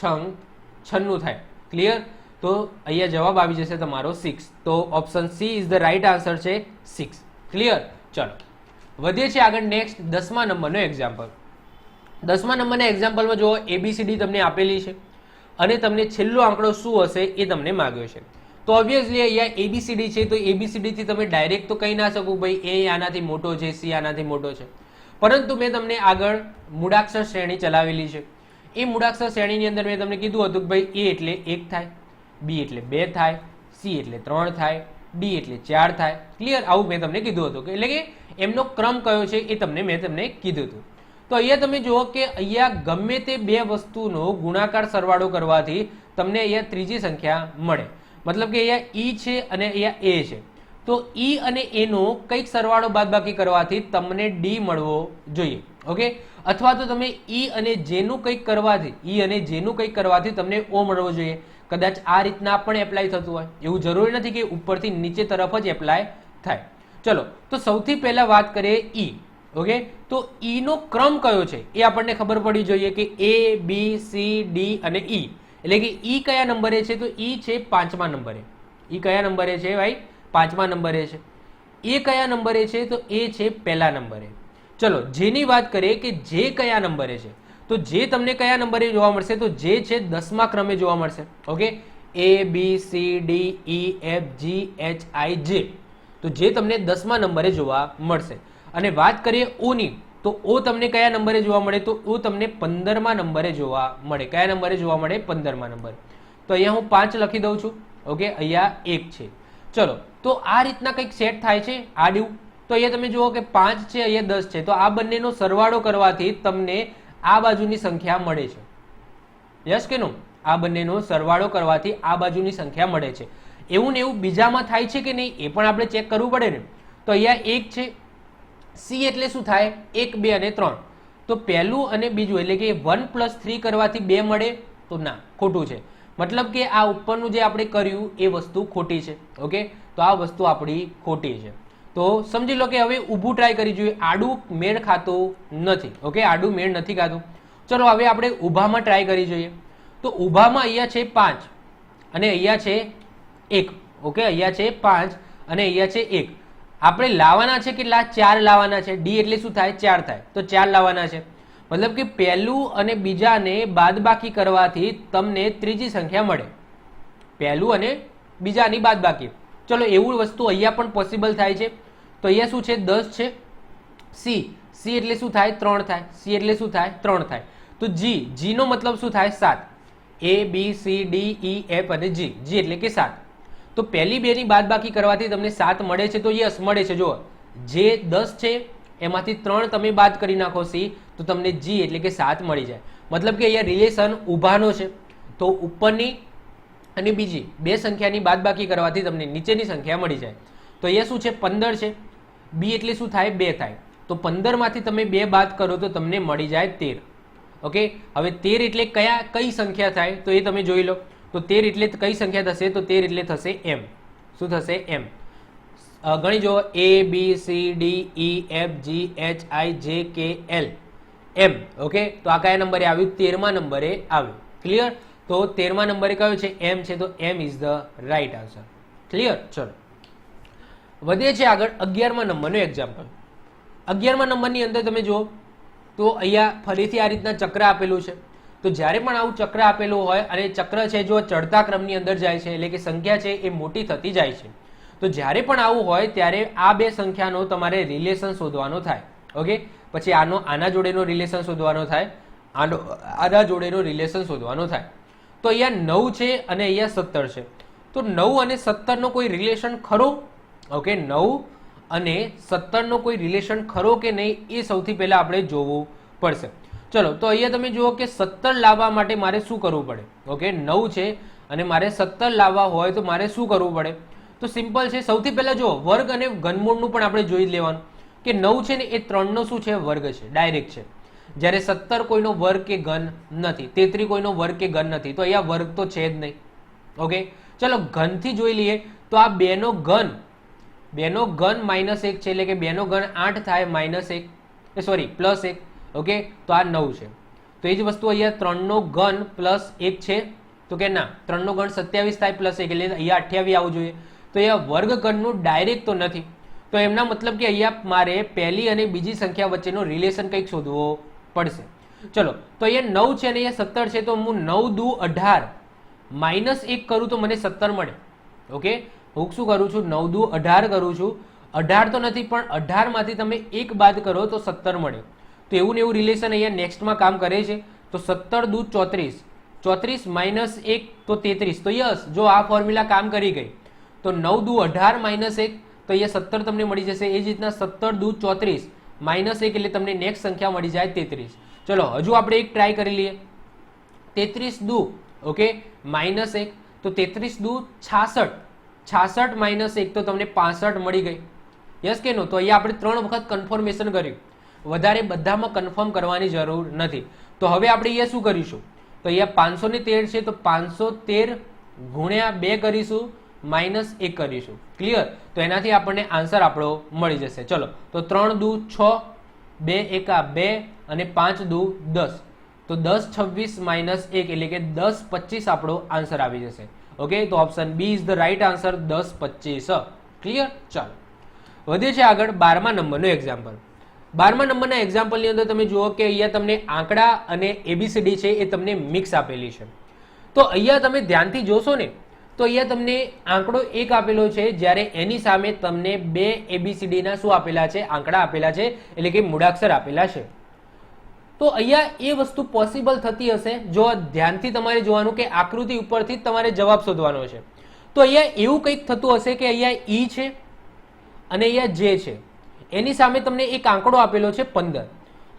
× 96 થાય. ક્લિયર? તો અહીંયા જવાબ આવી જશે તમારો 6. તો option she is the right answer છે 6. ક્લિયર? ચલો વધીએ છીએ આગળ. નેક્સ્ટ 10મા નંબરનો એક્ઝામ્પલ. 10મા નંબરના એક્ઝામ્પલમાં જુઓ ABCD તમને આપેલી છે અને તમને છેલ્લો આંકડો શું હશે એ તમને માંગ્યો છે. તો ઓબ્વિયસલી અહીંયા ABCD છે તો ABCD થી તમે ડાયરેક્ટ તો કહી ના શકો ભાઈ A આનાથી મોટો છે, C આનાથી મોટો છે, પરંતુ મેં તમને આગળ મૂળાક્ષર શ્રેણી ચલાવેલી છે. એ મૂળાક્ષર શ્રેણીની અંદર મેં તમને કીધું હતું કે ભાઈ A એટલે 1 થાય, B એટલે 2 થાય, C એટલે 3 થાય, D એટલે 4 થાય. ક્લિયર? આવું મેં તમને કીધું હતું કે એટલે કે એમનો ક્રમ કયો છે એ મેં તમને કીધું હતું. તો અહીંયા તમે જુઓ કે અહીંયા ગમે તે બે વસ્તુનો ગુણાકાર સરવાળો કરવાથી તમને અહીંયા ત્રીજી સંખ્યા મળે. મતલબ કે અહીંયા E છે અને અહીંયા A છે, તો E અને A નો કંઈક સરવાળો બાદબાકી કરવાથી તમને D મળવો જોઈએ. ઓકે, અથવા તો તમે E અને J નું કંઈક કરવાથી તમને O મળવો જોઈએ. કદાચ આ રીતના પણ એપ્લાય થતું હોય, એવું જરૂરી નથી કે ઉપરથી નીચે તરફ જ એપ્લાય થાય. ચલો, તો સૌથી પહેલા વાત કરીએ E. ઓકે, તો E નો ક્રમ કયો છે એ આપણને ખબર પડવી જોઈએ કે A, B, C, D અને E. એટલે કે E કયા નંબરે છે? તો E છે 5મા નંબરે. E કયા નંબરે છે ભાઈ? 5મા નંબરે છે. A કયા નંબરે છે? તો A છે પહેલા નંબરે. ચલો જેની વાત કરીએ કે J કયા નંબરે છે, તો J તમને કયા નંબરે જોવા મળશે? તો J છે 10મા ક્રમે જોવા મળશે. Okay, A, B, C, D, E, F, G, H, I, J. તો J તમને 10મા નંબરે જોવા મળશે. અને વાત કરીએ O ની, તો O તમને કયા નંબરે જોવા મળે? તો O તમને 15મા નંબરે જોવા મળે. કયા નંબરે જોવા મળે? 15મા નંબરે. તો અહીંયા હું 5 લખી દઉં છું. ઓકે, અહીંયા 1 છે. ચલો, તો આ રીતના કંઈક સેટ થાય છે આડ્યું. તો અહીંયા તમે જુઓ કે 5 છે, અહીંયા 10 છે, તો આ બંનેનો સરવાળો કરવાથી તમને આ બાજુની સંખ્યા મળે છે. યસ કે નો? આ બંનેનો સરવાળો કરવાથી આ બાજુની સંખ્યા મળે છે. એવું ને એવું બીજામાં થાય છે કે નહીં એ પણ આપણે ચેક કરવું પડે ને. તો અહીંયા 1 છે. C એટલે શું થાય? 1, 2 અને 3. તો પહેલું અને બીજું એટલે કે 1 + 3 કરવાથી 2 મળે? તો ના, ખોટું છે. મતલબ કે આ ઉપરનું જે આપણે કર્યું એ વસ્તુ ખોટી છે. ઓકે, તો આ વસ્તુ આપણી ખોટી છે. તો સમજી લો કે હવે ઊભું ટ્રાય કરી જોઈએ. આડું મેળ ખાતું નથી. ઓકે, આડું મેળ નથી ખાતું. ચલો હવે આપણે ઊભામાં ટ્રાય કરી જોઈએ. તો ઊભામાં અહીંયા છે 5 અને અહીંયા છે 1. ઓકે, અહીંયા છે 5 અને અહીંયા છે 1. આપણે લાવવાના છે કેટલા? 4 લાવવાના છે. D એટલે શું થાય? 4 થાય. તો 4 લાવવાના છે. મતલબ કે પહેલું અને બીજાને બાદબાકી કરવાથી તમને ત્રીજી સંખ્યા મળે. પહેલું અને બીજાની બાદબાકી. ચલો એવું વસ્તુ અહીંયા પણ પોસિબલ થાય છે. તો અહીંયા શું છે? 10 છે. C એટલે શું થાય? 3 થાય. C એટલે શું થાય? 3 થાય. તો G નો મતલબ શું થાય? 7. A, B, C, D, E, F અને G એટલે કે 7. તો પહેલી બેની બાદબાકી કરવાથી તમને 7 મળે છે. તો યસ મળે છે. જુઓ, જે 10 છે એમાંથી 3 તમે બાદ કરી નાખો C, તો તમને G એટલે કે 7 મળી જાય. મતલબ કે અહીંયા રિલેશન ઊભાનો છે. તો ઉપરની અને બીજી બે સંખ્યાની બાદબાકી કરવાથી તમને નીચેની સંખ્યા મળી જાય. તો અહીંયા શું છે? 15 છે. B એટલે શું થાય? 2 થાય. તો 15 માંથી તમે 2 બાદ કરો તો તમને મળી જાય 13. ઓકે, હવે 13 એટલે કઈ સંખ્યા થાય? તો એ તમે જોઈ લો. તો 13 એટલે કઈ સંખ્યા થશે? તો 13 એટલે થશે m. શું થશે? m. ગણી જો A, B, C, D, E, F, G, H, I, J, K, L, m. Okay, તો આ કયા નંબરે આવ્યું? 13મા નંબરે આવ્યું. ક્લિયર? તો 13મા નંબરે કયો છે? m છે. તો m is the right answer. Clear? ચલો વધીએ છીએ આગળ 11મા નંબરનો એક્ઝામ્પલ. 11મા નંબરની અંદર તમે જુઓ તો અહીંયા ફરીથી આ રીતના ચક્ર આપેલું છે. તો જ્યારે પણ આવું ચક્ર આપેલું હોય અને ચક્ર છે જો ચડતા ક્રમની અંદર જાય છે એટલે કે સંખ્યા છે એ મોટી થતી જાય છે, તો જ્યારે પણ આવું હોય ત્યારે આ બે સંખ્યાનો તમારે રિલેશન શોધવાનો થાય. ઓકે, પછી આના જોડેનો રિલેશન શોધવાનો થાય, આના જોડેનો રિલેશન શોધવાનો થાય. તો અહીંયા 9 છે અને અહીંયા 17 છે. તો 9 અને 17 નો કોઈ રિલેશન ખરો? ઓકે, 9 અને 17 નો કોઈ રિલેશન ખરો કે નહીં એ સૌથી પહેલા આપણે જોવું પડશે. ચલો, તો અહીંયા તમે જુઓ કે 17 લાવવા માટે મારે શું કરવું પડે? ઓકે, 9 છે અને મારે 17 લાવવા હોય તો મારે શું કરવું પડે? તો સિમ્પલ છે. સૌથી પહેલા જો વર્ગ અને ઘનમૂળનું પણ આપણે જોઈ લેવાનું કે 9 છે ને એ 3 નો શું છે? વર્ગ છે, ડાયરેક્ટ છે. જ્યારે 17 કોઈનો વર્ગ કે ઘન નથી, 33 કોઈનો વર્ગ કે ઘન નથી, તો અહીંયા વર્ગ તો છે જ નહીં. ઓકે, ચલો ઘનથી જોઈ લઈએ તો આ 2 નો ઘન -1 છે, એટલે કે 2 નો ઘન 8 થાય -1, સોરી +1. ઓકે, તો આ 9 છે. તો એ જ વસ્તુ અહીંયા 3 નો ઘન +1 છે, તો કે ના, 3 નો ઘન 27 થાય +1, એટલે અહીંયા 28 આવવું જોઈએ. તો અહીંયા વર્ગગણનું ડાયરેક્ટ તો નથી, તો એમના મતલબ કે અહીંયા મારે પહેલી અને બીજી સંખ્યા વચ્ચેનો રિલેશન કંઈક શોધવો પડશે. ચલો, તો અહીંયા 9 છે અને અહીંયા 17 છે, તો હું 9 દુ 18 -1 કરું તો મને 17 મળે. ઓકે, હું શું કરું છું? 9 દુ 18 કરું છું. 18 તો નથી, પણ 18 માંથી તમે 1 બાદ કરો તો 17 મળે. તો એવું ને એવું રિલેશન અહીંયા નેક્સ્ટમાં કામ કરે છે. તો 17 દુ 34, 34 -1 તો 33. તો યસ, જો આ ફોર્મ્યુલા કામ કરી ગઈ તો 9 દુ 18 -1 તો અહીંયા 17 તમને મળી જશે. એ જ રીતના 17 દુ 34 -1 એટલે તમને નેક્સ્ટ સંખ્યા મળી જાય 33. ચલો, હજુ આપણે એક ટ્રાય કરી લઈએ. 33 દુ ઓકે -1 તો 33 દુ 66, 66 -1 તો તમને 65 મળી ગઈ. યસ કે નો? તો અહીંયા આપણે 3 વખત કન્ફર્મેશન કર્યું, વધારે બધામાં કન્ફર્મ કરવાની જરૂર નથી. તો હવે આપણે અહીંયા શું કરીશું? તો અહીંયા 513 છે, તો 513 ગુણ્યા 2 કરીશું, -1 કરીશું. ક્લિયર? તો એનાથી આપણને આન્સર આપણો મળી જશે. ચલો, તો 3 દુ 6, 2 એકા 2 અને 5 દુ 10, તો 10 26 -1 એટલે કે 10 25 આપણો આન્સર આવી જશે. ઓકે, તો option B is the right answer, 10 25. Clear? ચાલો, વધીએ છે આગળ 12મા નંબરનો એક્ઝામ્પલ. 12મા નંબરના એક્ઝામ્પલની અંદર તમે જુઓ કે અહીંયા તમને આંકડા અને એબીસીડી છે એ તમને મિક્સ આપેલી છે. તો અહીંયા તમે ધ્યાનથી જોશો ને તો અહીંયા તમને આંકડો 1 આપેલો છે, જ્યારે એની સામે તમને 2 એબીસીડીના શું આપેલા છે? આંકડા આપેલા છે, એટલે કે મૂળાક્ષર આપેલા છે. તો અહીંયા એ વસ્તુ પોસિબલ થતી હશે. જો ધ્યાનથી તમારે જોવાનું કે આકૃતિ ઉપરથી જ તમારે જવાબ શોધવાનો છે. તો અહીંયા એવું કંઈક થતું હશે કે અહીંયા ઈ છે અને અહીંયા જે છે, એની સામે તમને એક આંકડો આપેલો છે 15.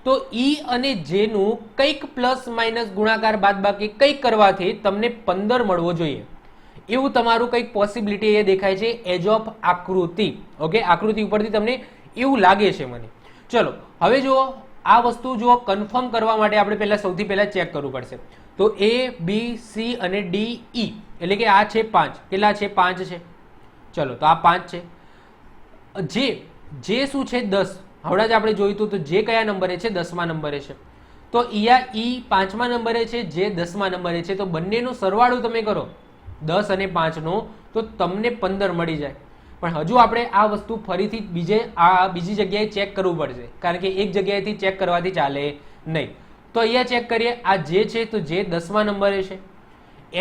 તો ઈ અને જે નું કંઈક ± ગુણાકાર બાદબાકી કંઈક કરવાથી તમને 15 મળવો જોઈએ, એવું તમારું કંઈક પોસિબિલિટી એ દેખાય છે એજ ઓફ આકૃતિ. ઓકે, આકૃતિ ઉપરથી તમને એવું લાગે છે મને. ચલો, હવે જુઓ આ વસ્તુ જો કન્ફર્મ કરવા માટે આપણે પહેલા સૌથી પહેલા ચેક કરવું પડશે. તો A B C અને D E એટલે કે આ છે 5. કેટલા છે? 5 છે. ચલો, તો આ 5 છે. જે શું છે? 10. હમણાં જ આપણે જોયું હતું. તો જે કયા નંબરે છે? 10મા નંબરે છે. તો અહીંયા E 5મા નંબરે છે, જે 10મા નંબરે છે. તો બંનેનો સરવાળો તમે કરો 10 અને 5 નો, તો તમને 15 મળી જાય. પણ હજુ આપણે આ વસ્તુ ફરીથી બીજી જગ્યાએ ચેક કરવું પડશે, કારણ કે એક જગ્યાએથી ચેક કરવાથી ચાલે નહીં. તો અહીંયા ચેક કરીએ. આ જે છે તો જે 10મા નંબરે છે.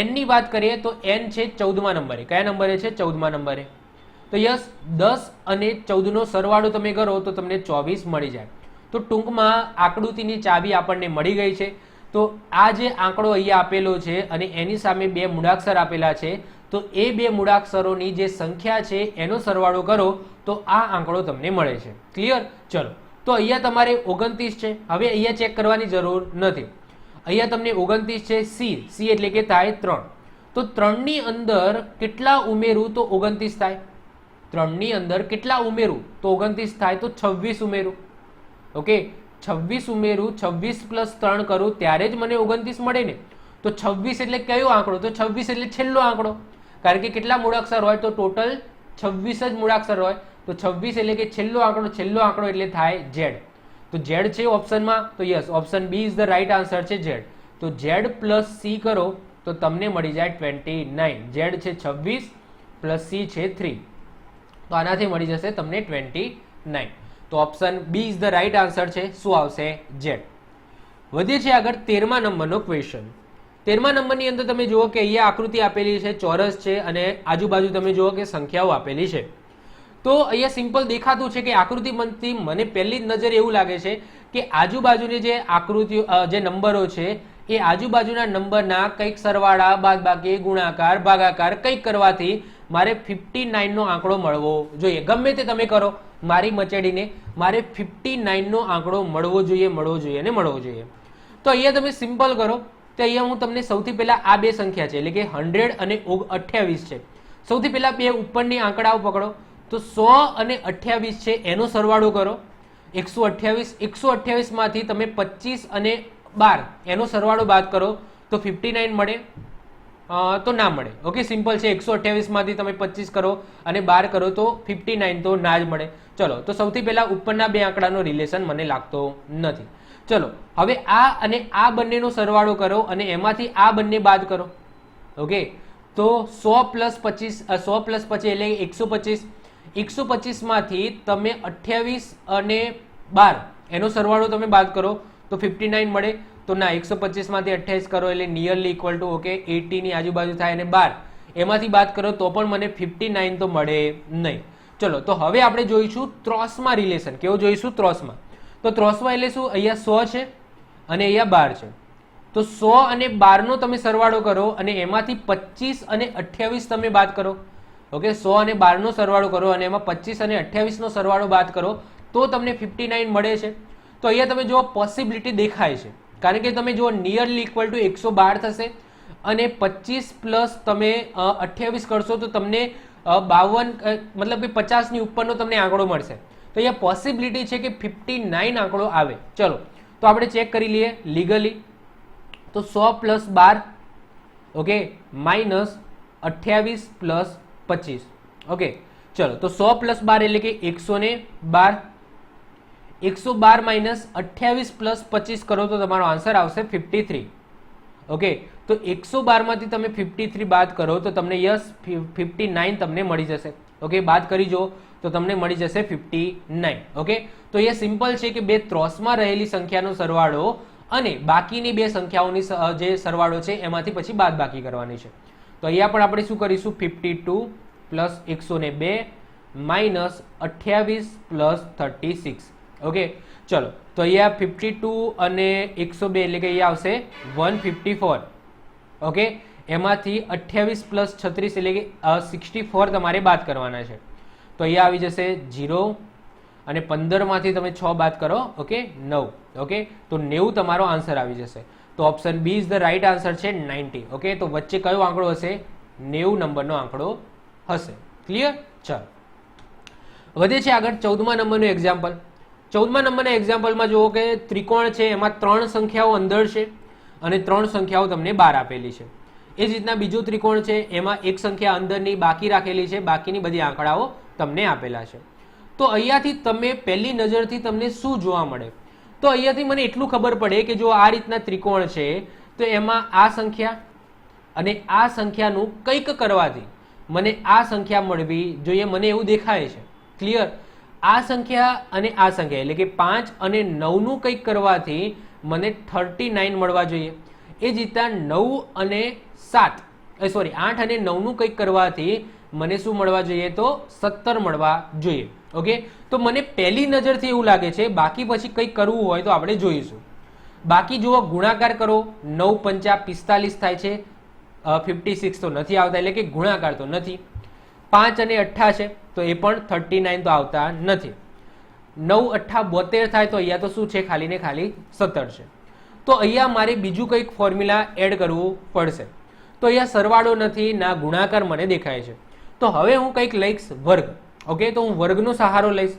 n ની વાત કરીએ તો n છે 14મા નંબરે. કયા નંબરે છે? 14મા નંબરે. તો યસ, 10 અને 14 નો સરવાળો તમે કરો તો તમને 24 મળી જાય. તો ટૂંકમાં આકૃતિની ચાવી આપણને મળી ગઈ છે. તો આ જે આંકડો અહીંયા આપેલો છે અને એની સામે 2 મૂળાક્ષર આપેલા છે, તો એ 2 મૂળાક્ષરોની જે સંખ્યા છે એનો સરવાળો કરો તો આ આંકડો તમને મળે છે. ક્લિયર? ચલો, તો અહીંયા તમારે 29 છે. હવે અહીંયા ચેક કરવાની જરૂર નથી. અહીંયા તમને 29 છે. C એટલે કે થાય 3. તો 3 ની અંદર કેટલા ઉમેરું તો 29 થાય? 3 ની અંદર કેટલા ઉમેરું તો 29 થાય? તો 26 ઉમેરું. ઓકે, 26 ઉમેરું, 26 + 3 કરું ત્યારે જ મને 29 મળે ને. તો 26 એટલે કયો આંકડો? તો 26 એટલે છેલ્લો આંકડો, કારણ કે કેટલા મૂળાક્ષર હોય? તો ટોટલ 26 જ મૂળાક્ષર હોય. તો 26 એટલે કે છેલ્લો આંકડો એટલે થાય Z. તો Z છે ઓપ્શનમાં. તો yes, option B is the right answer છે, Z. તો Z + C કરો તો તમને મળી જાય 29. Z છે 26 + C છે 3, તો આનાથી મળી જશે તમને 29. તો option B is the right answer છે. શું આવશે? Z. વધીએ છીએ આગળ 13મા નંબરનો ક્વેશ્ચન. 13મા નંબરની અંદર તમે જુઓ કે અહીંયા આકૃતિ આપેલી છે, ચોરસ છે અને આજુબાજુ તમે જુઓ કે સંખ્યાઓ આપેલી છે. તો અહીંયા સિમ્પલ દેખાતું છે કે આકૃતિમાંથી મને પહેલી જ નજરે એવું લાગે છે કે આજુબાજુની જે આકૃતિઓ જે નંબરો છે એ આજુબાજુના નંબરના કંઈક સરવાળા, બાદબાકી, ગુણાકાર, ભાગાકાર કંઈક કરવાથી મારે 59 નો આંકડો મળવો જોઈએ. ગમે તે તમે કરો મારી મચેડીને, મારે 59 નો આંકડો મળવો જોઈએ, મળવો જોઈએ અને મળવો જોઈએ. તો અહીંયા તમે સિમ્પલ કરો તો અહીંયા હું તમને સૌથી પહેલા આ બે સંખ્યા છે એટલે કે 100 અને 28 છે. સૌથી પહેલા બે ઉપરની આંકડાઓ પકડો તો 100 અને 28 છે એનો સરવાળો કરો. 128 માંથી તમે 25 અને 12 એનો સરવાળો બાદ કરો તો 59 મળે? તો ના મળે. ઓકે, સિમ્પલ છે. 128 માંથી તમે 25 કરો અને 12 કરો તો 59 તો ના જ મળે. ચલો, તો સૌથી પહેલા ઉપરના બે આંકડાનો રિલેશન મને લાગતો નથી. ચલો, હવે આ અને આ બંનેનો સરવાળો કરો અને એમાંથી આ બંને બાદ કરો. ઓકે, તો 100 પ્લસ 25 એટલે 125. 125 માંથી તમે 28 અને 12 એનો સરવાળો તમે બાદ કરો તો 59 મળે? તો ના, 125 માંથી 28 કરો એટલે નિયરલી ઇક્વલ ટુ ઓકે 80 ની આજુબાજુ થાય અને 12 એમાંથી બાદ કરો તો પણ મને 59 તો મળે નહીં. ચલો, તો હવે આપણે જોઈશું ત્રોસમાં રિલેશન. કેવું જોઈશું? ત્રોસમાં. તો ત્રોસમાં એટલે શું? અહીંયા 100 છે અને અહીંયા 12 છે. તો 100 અને 12 નો તમે સરવાળો કરો અને એમાંથી 25 અને 28 તમે બાદ કરો. ઓકે, 100 અને 12 નો સરવાળો કરો અને એમાં 25 અને 28 નો સરવાળો બાદ કરો તો તમને 59 મળે છે. તો અહીંયા તમે જો પોસિબિલિટી દેખાય છે, કારણ કે તમે જો નિયરલી ઇક્વલ ટુ 112 થશે અને 25 પ્લસ તમે 28 કરશો તો તમને 52 મતલબ કે 50 ની ઉપરનો તમને આંકડો મળશે. તો અહીંયા પોસિબિલિટી છે કે 59 આંકડો આવે. ચલો, તો આપણે ચેક કરી લઈએ લીગલી. તો 100 plus 12 okay minus 28 plus 25. Okay, ચલો, તો 100 પ્લસ 12 એટલે કે 112. 112 માઇનસ 28 પ્લસ 25 કરો તો તમારો આન્સર આવશે 53. ઓકે, તો 112 માંથી તમે 53 બાદ કરો તો તમને યસ 59 તમને મળી જશે. ઓકે, બાદ કરી જો તો તમને મળી જશે 59. ઓકે, તો એ સિમ્પલ છે કે બે ત્રોસમાં રહેલી સંખ્યાનો સરવાળો અને બાકીની બે સંખ્યાઓની જે સરવાળો છે એમાંથી પછી બાદ બાકી કરવાની છે. તો અહીંયા પણ આપણે શું કરીશું? 52 પ્લસ 102 માઇનસ 28 પ્લસ 36. ઓકે, ચલો, તો અહીંયા 52 અને 102 એટલે કે અહીંયા આવશે 154. ઓકે, એમાંથી 28 પ્લસ 36 એટલે કે 64 તમારે બાદ કરવાના છે. તો અહીંયા આવી જશે 0 અને 15 માંથી તમે 6 બાદ કરો. ઓકે, 9. ઓકે, તો 90 તમારો આન્સર આવી જશે. તો option B is the right answer છે 90. ઓકે, તો વચ્ચે કયો આંકડો હશે? 90 નંબરનો આંકડો હશે. ક્લિયર? ચાલો, વધે છે આગળ 14મા નંબરનું એક્ઝામ્પલ. 14મા નંબરના એક્ઝામ્પલમાં જુઓ કે ત્રિકોણ છે, એમાં 3 સંખ્યાઓ અંદર છે અને 3 સંખ્યાઓ તમને બહાર આપેલી છે. એ જ રીતના બીજો ત્રિકોણ છે, એમાં એક સંખ્યા અંદરની બાકી રાખેલી છે, બાકીની બધી આંકડાઓ તમને આપેલા છે. તો અહીંયાથી તમે પહેલી નજરથી તમને શું જોવા મળે? તો અહીંયાથી મને એટલું ખબર પડે કે જો આ રીતના ત્રિકોણ છે તો એમાં આ સંખ્યા અને આ સંખ્યાનું કંઈક કરવાથી મને આ સંખ્યા મળવી જોઈએ, મને એવું દેખાય છે. ક્લિયર? આ સંખ્યા અને આ સંખ્યા એટલે કે 5 અને 9 નું કંઈક કરવાથી મને 39 મળવા જોઈએ. એ જ રીતના 9 અને 7 સોરી 8 અને 9 નું કંઈક કરવાથી મને શું મળવા જોઈએ? તો 17 મળવા જોઈએ. ઓકે, તો મને પહેલી નજરથી એવું લાગે છે, બાકી પછી કંઈક કરવું હોય તો આપણે જોઈશું. બાકી જુઓ, ગુણાકાર કરો, 9 પંચા 45 થાય છે, 56 તો નથી આવતા એટલે કે ગુણાકાર તો નથી. 5 અને 8 છે તો એ પણ 39 તો આવતા નથી. 9 8 72 થાય તો અહીંયા તો શું છે? ખાલી ને ખાલી 17 છે. તો અહીંયા મારે બીજું કંઈક ફોર્મ્યુલા એડ કરવું પડશે. તો અહીંયા સરવાળો નથી, ના ગુણાકાર મને દેખાય છે. તો હવે હું કંઈક લઈશ વર્ગ. ઓકે, તો હું વર્ગનો સહારો લઈશ.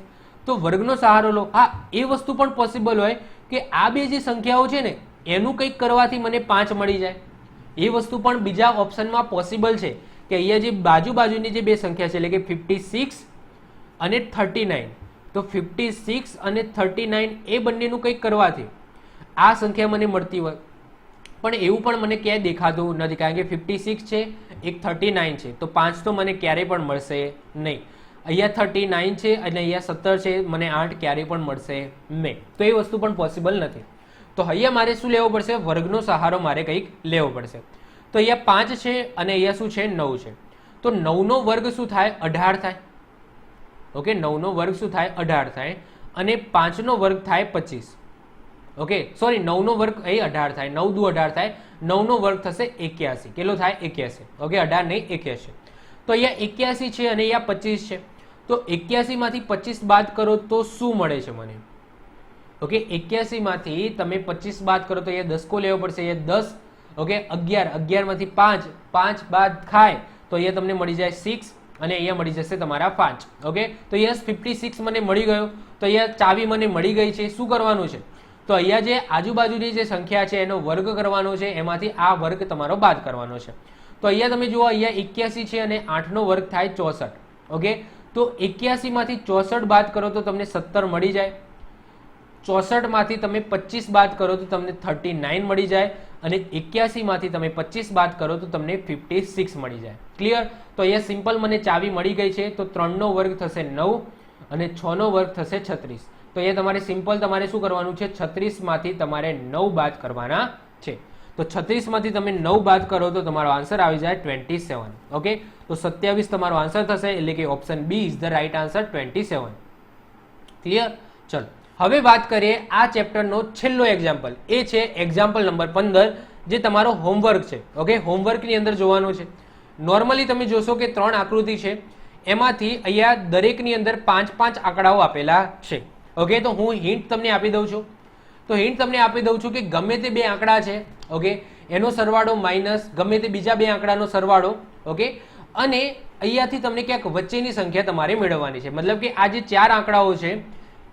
તો વર્ગનો સહારો લો. હા, એ વસ્તુ પણ પોસિબલ હોય કે આ બે જે સંખ્યાઓ છે ને એનું કંઈક કરવાથી મને 5 મળી જાય. એ વસ્તુ પણ બીજા ઓપ્શનમાં પોસિબલ છે કે અહીંયા જે બાજુની જે બે સંખ્યા છે એટલે કે 56 અને 39, તો 56 અને 39 એ બંનેનું કંઈક કરવાથી આ સંખ્યા મને મળતી હોય, પણ એવું પણ મને ક્યાંય દેખાતું નથી, કારણ કે 56 છે, એક 39 છે, તો 5 તો મને ક્યારેય પણ મળશે નહીં. અહીંયા 39 છે અને અહીંયા 17 છે, મને 8 ક્યારેય પણ મળશે નહીં. તો એ વસ્તુ પણ પોસિબલ નથી. તો અહીંયા મારે શું લેવો પડશે? વર્ગનો સહારો મારે કંઈક લેવો પડશે. તો અહીંયા 5 છે અને અહીંયા શું છે? 9 છે. તો 9 નો વર્ગ શું થાય? 18 થાય. ઓકે, 9 નો વર્ગ શું થાય? 18 થાય. અને 5 નો વર્ગ થાય 25. ઓકે સોરી 9 નો વર્ગ અહીં 18 થાય, 9 દુ 18 થાય, 9 નો વર્ગ થશે 81. કેટલો થાય 81. ઓકે 18 નહીં 81. તો અહીંયા 81 છે અને અહીંયા 25 છે. તો 81 માંથી 25 બાદ કરો તો શું મળે છે મને? ઓકે 81 માંથી તમે 25 બાદ કરો તો અહીંયા 10 કો લેવો પડશે, અહીંયા 10. ઓકે 11, 11 માંથી 5, 5 બાદ ખાય તો અહીંયા તમને મળી જાય 6 અને અહીંયા મળી જશે તમારા 5. ઓકે તો યસ 56 મને મળી ગયો. તો અહીંયા ચાવી મને મળી ગઈ છે. શું કરવાનું છે? તો અહીંયા જે આજુબાજુની જે સંખ્યા છે એનો વર્ગ કરવાનો છે, એમાંથી આ વર્ગ તમારો બાદ કરવાનો છે. તો અહીંયા તમે જુઓ, અહીંયા 81 છે અને 8 નો વર્ગ થાય 64. ઓકે તો 81 માંથી 64 બાદ કરો તો તમને 17 મળી જાય. 64 માંથી તમે 25 બાદ કરો તો તમને 39 મળી જાય અને 81 માંથી તમે 25 બાદ કરો તો તમને 56 મળી જાય. ક્લિયર? તો અહીંયા સિમ્પલ મને ચાવી મળી ગઈ છે. તો 3 નો વર્ગ થશે 9 અને 6 નો વર્ગ થશે 36. તો અહીંયા તમારે સિમ્પલ તમારે શું કરવાનું છે? 36 માંથી તમારે 9 બાદ કરવાના છે. તો 36 માંથી તમે 9 બાદ કરો તો તમારો આન્સર આવી જાય 27. ઓકે તો 27 તમારો આન્સર થશે, એટલે કે option B is the right answer 27. Clear? ચલો હવે વાત કરીએ આ ચેપ્ટરનો છેલ્લો એક્ઝામ્પલ. એ છે એક્ઝામ્પલ નંબર 15, જે તમારો હોમવર્ક છે. ઓકે હોમવર્કની અંદર જોવાનું છે. નોર્મલી તમે જોશો કે 3 આકૃતિ છે, એમાંથી અહીંયા દરેકની અંદર 5-5 આંકડાઓ આપેલા છે. ઓકે તો હું હિન્ટ તમને આપી દઉં છું. તો હિન્ટ તમને આપી દઉં છું કે ગમે તે 2 આંકડા છે, ઓકે એનો સરવાળો માઇનસ ગમે તે બીજા 2 આંકડાનો સરવાળો, ઓકે અને અહીંયાથી તમને ક્યાંક વચ્ચેની સંખ્યા તમારે મેળવવાની છે. મતલબ કે આ જે 4 આંકડાઓ છે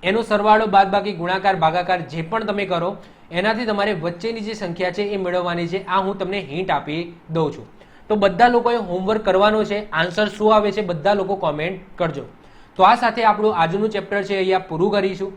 એનો સરવાળો બાદબાકી ગુણાકાર ભાગાકાર જે પણ તમે કરો એનાથી તમારે વચ્ચેની જે સંખ્યા છે એ મેળવવાની છે. આ હું તમને હિન્ટ આપી દઉં છું. તો બધા લોકોએ હોમવર્ક કરવાનો છે. આન્સર શું આવે છે બધા લોકો કોમેન્ટ કરજો. તો આ સાથે આપણું આજનું ચેપ્ટર છે અહીંયા પૂરું કરીશું.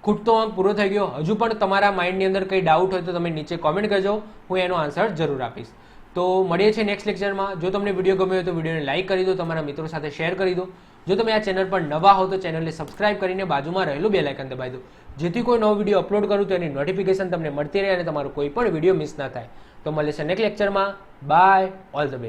ખૂટતો અંક પૂરો થઈ ગયો. હજુ પણ તમારા માઇન્ડની અંદર કંઈ ડાઉટ હોય તો તમે નીચે કોમેન્ટ કરજો, હું એનો આન્સર જરૂર આપીશ. તો મળીએ છીએ નેક્સ્ટ લેક્ચરમાં. જો તમને વિડીયો ગમ્યો હોય તો વિડીયોને લાઇક કરી દો, તમારા મિત્રો સાથે શેર કરી દો. જો તમે આ ચેનલ પર નવા હો તો ચેનલને સબસ્ક્રાઇબ કરીને બાજુમાં રહેલું બેલ આઇકન દબાવી દો, જેથી કોઈ નવો વિડીયો અપલોડ કરું તો એની નોટિફિકેશન તમને મળતી રહે અને તમારો કોઈ પણ વિડીયો મિસ ના થાય. તો મળીએ છીએ નેક્સ્ટ લેક્ચરમાં. Bye, all the best.